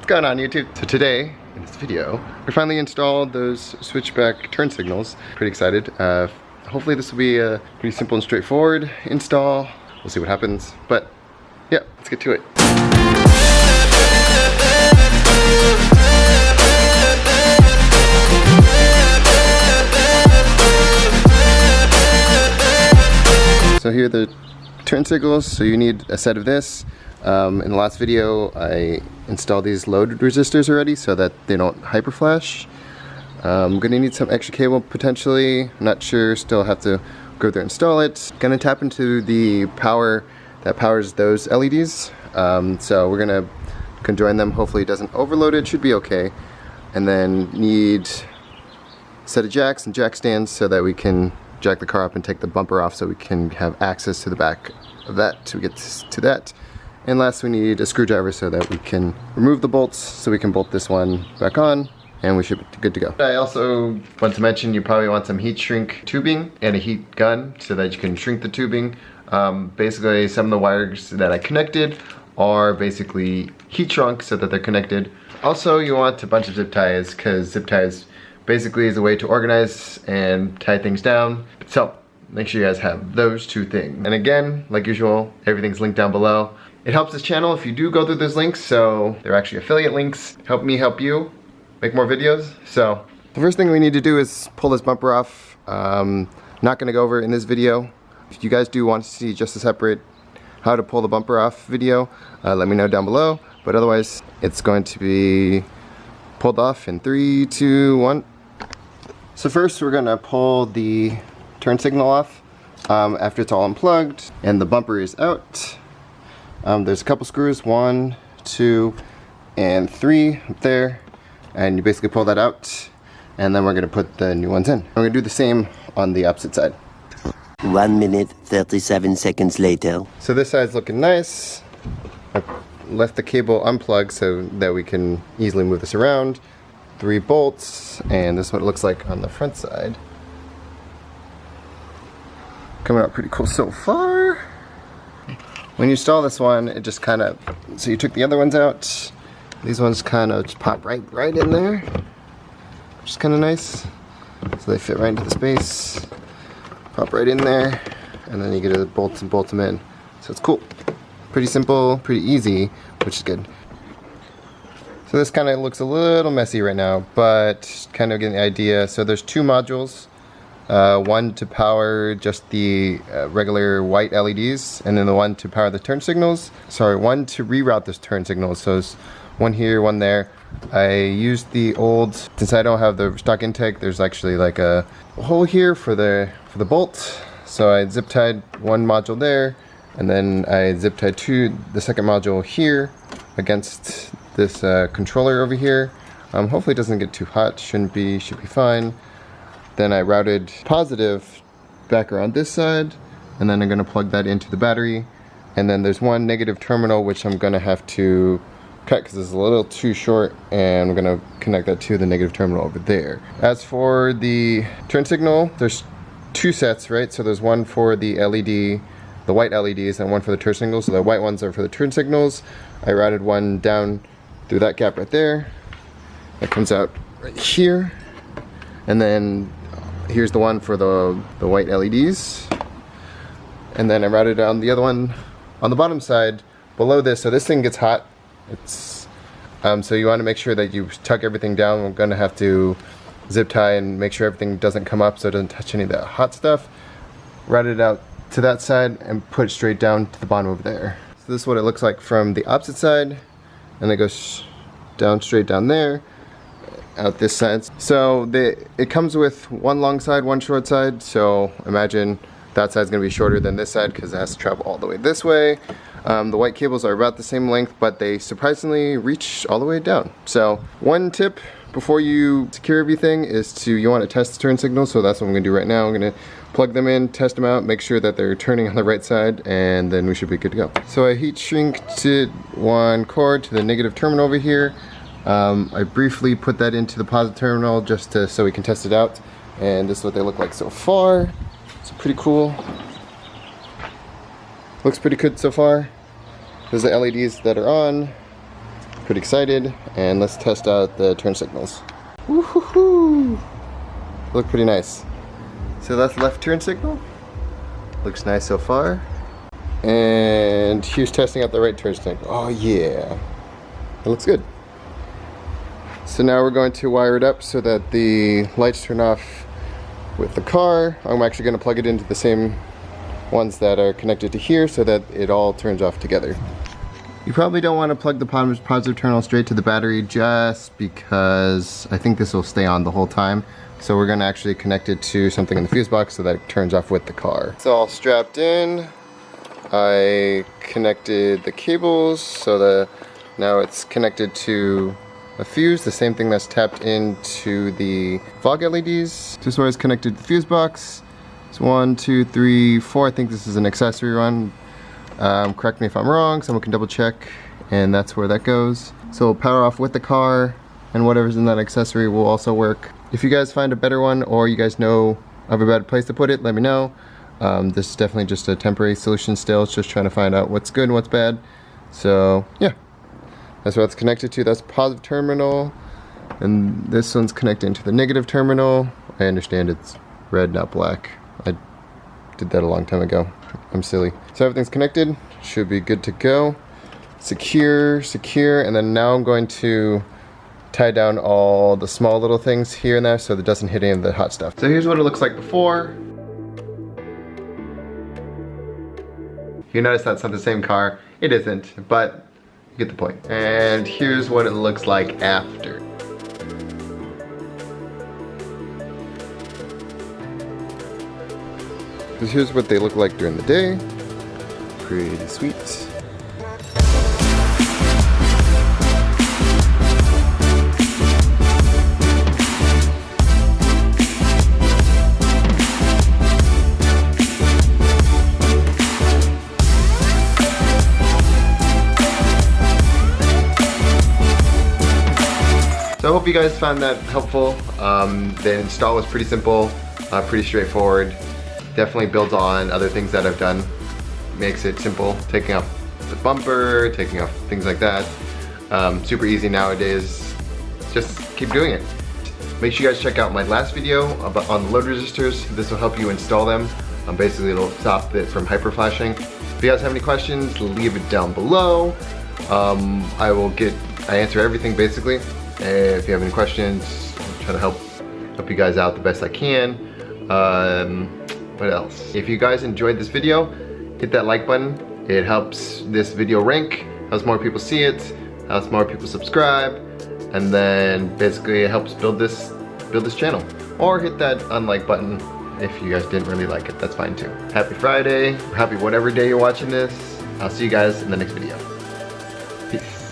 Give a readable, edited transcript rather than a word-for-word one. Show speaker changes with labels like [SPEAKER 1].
[SPEAKER 1] What's going on, YouTube? So today, in this video, we finally installed those switchback turn signals. Pretty excited. Hopefully this will be a pretty simple and straightforward install. We'll see what happens, but yeah, let's get to it. So here are the turn signals, so you need a set of this. In the last video I installed these load resistors already so that they don't hyperflash. I'm gonna need some extra cable potentially, not sure, still have to go there and install it. Gonna tap into the power that powers those LEDs, so we're gonna conjoin them. Hopefully it doesn't overload it, should be okay. And then need a set of jacks and jack stands so that we can jack the car up and take the bumper off so we can have access to the back of that to get to that. And last, we need a screwdriver so that we can remove the bolts so we can bolt this one back on, and we should be good to go. I also want to mention you probably want some heat shrink tubing and a heat gun so that you can shrink the tubing. Basically, some of the wires that I connected are basically heat shrunk so that they're connected. Also, you want a bunch of zip ties because zip ties basically is a way to organize and tie things down. So make sure you guys have those two things. And again, like usual, everything's linked down below. It helps this channel if you do go through those links, so they're actually affiliate links. Help me help you make more videos. So the first thing we need to do is pull this bumper off. Not gonna go over it in this video. If you guys do want to see just a separate how to pull the bumper off video, let me know down below. But otherwise, it's going to be pulled off in 3, 2, 1. So first we're gonna pull the turn signal off after it's all unplugged and the bumper is out. There's a couple screws, 1, 2, and 3 up there, and you basically pull that out, and then we're gonna put the new ones in. We're gonna do the same on the opposite side.
[SPEAKER 2] 1 minute, 37 seconds later.
[SPEAKER 1] So this side's looking nice. I left the cable unplugged so that we can easily move this around. 3 bolts, and this is what it looks like on the front side. Coming out pretty cool so far. When you install this one, it just kind of, so you took the other ones out. These ones kind of just pop right in there, which is kind of nice. So they fit right into the space, pop right in there, and then you get the bolts and bolt them in. So it's cool. Pretty simple, pretty easy, which is good. So this kind of looks a little messy right now, but kind of getting the idea. So there's 2 modules. One to power just the regular white LEDs, and then the one to power the turn signals. Sorry, one to reroute this turn signals. So there's one here, one there. I used the old, since I don't have the stock intake, there's actually like a hole here for the bolt. So I zip tied one module there, and then I zip tied the second module here against this controller over here. Hopefully it doesn't get too hot, should be fine. Then I routed positive back around this side, and then I'm gonna plug that into the battery. And then there's one negative terminal which I'm gonna have to cut because it's a little too short, and I'm gonna connect that to the negative terminal over there. As for the turn signal, there's 2 sets, right? So there's one for the LED, the white LEDs, and one for the turn signals. So the white ones are for the turn signals. I routed one down through that gap right there. That comes out right here. And then here's the one for the white LEDs. And then I routed on the other one on the bottom side below this. So this thing gets hot. It's so you want to make sure that you tuck everything down. We're going to have to zip tie and make sure everything doesn't come up so it doesn't touch any of that hot stuff. Routed it out to that side and put it straight down to the bottom over there. So this is what it looks like from the opposite side, and it goes down straight down there, out this side. So it comes with one long side, one short side. So imagine that side's gonna be shorter than this side because it has to travel all the way this way. The white cables are about the same length, but they surprisingly reach all the way down. So one tip before you secure everything is you want to test the turn signals. So that's what I'm gonna do right now. I'm gonna plug them in, test them out, make sure that they're turning on the right side, and then we should be good to go. So I heat shrinked one cord to the negative terminal over here. I briefly put that into the positive terminal just so we can test it out, and this is what they look like so far. It's pretty cool. Looks pretty good so far. There's the LEDs that are on. Pretty excited, and let's test out the turn signals. Woohoo! Look pretty nice. So that's the left turn signal. Looks nice so far. And here's testing out the right turn signal. Oh yeah, it looks good. So now we're going to wire it up so that the lights turn off with the car. I'm actually going to plug it into the same ones that are connected to here so that it all turns off together. You probably don't want to plug the positive terminal straight to the battery just because I think this will stay on the whole time. So we're going to actually connect it to something in the fuse box so that it turns off with the car. It's all strapped in. I connected the cables so that now it's connected to a fuse, the same thing that's tapped into the fog LEDs. This one is connected to the fuse box. It's 1, 2, 3, 4. I think this is an accessory one. Correct me if I'm wrong, someone can double check, and that's where that goes. So we'll power off with the car, and whatever's in that accessory will also work. If you guys find a better one, or you guys know of a better place to put it, let me know. This is definitely just a temporary solution still. It's just trying to find out what's good and what's bad. So yeah, that's what it's connected to. That's positive terminal, and this one's connected to the negative terminal. I understand it's red, not black. I did that a long time ago. I'm silly. So everything's connected, should be good to go. Secure, and then now I'm going to tie down all the small little things here and there so that it doesn't hit any of the hot stuff. So here's what it looks like before. You notice that's not the same car. It isn't, but you get the point. And here's what it looks like after. Because here's what they look like during the day. Pretty sweet. So I hope you guys found that helpful. The install was pretty simple, pretty straightforward. Definitely builds on other things that I've done. Makes it simple, taking off the bumper, taking off things like that. Super easy nowadays. Just keep doing it. Make sure you guys check out my last video on the load resistors. This will help you install them. Basically it'll stop it from hyperflashing. If you guys have any questions, leave it down below. I answer everything basically. If you have any questions, I'll try to help you guys out the best I can. What else? If you guys enjoyed this video, hit that like button. It helps this video rank, helps more people see it, helps more people subscribe, and then basically it helps build this channel. Or hit that unlike button if you guys didn't really like it. That's fine too. Happy Friday, happy whatever day you're watching this. I'll see you guys in the next video. Peace.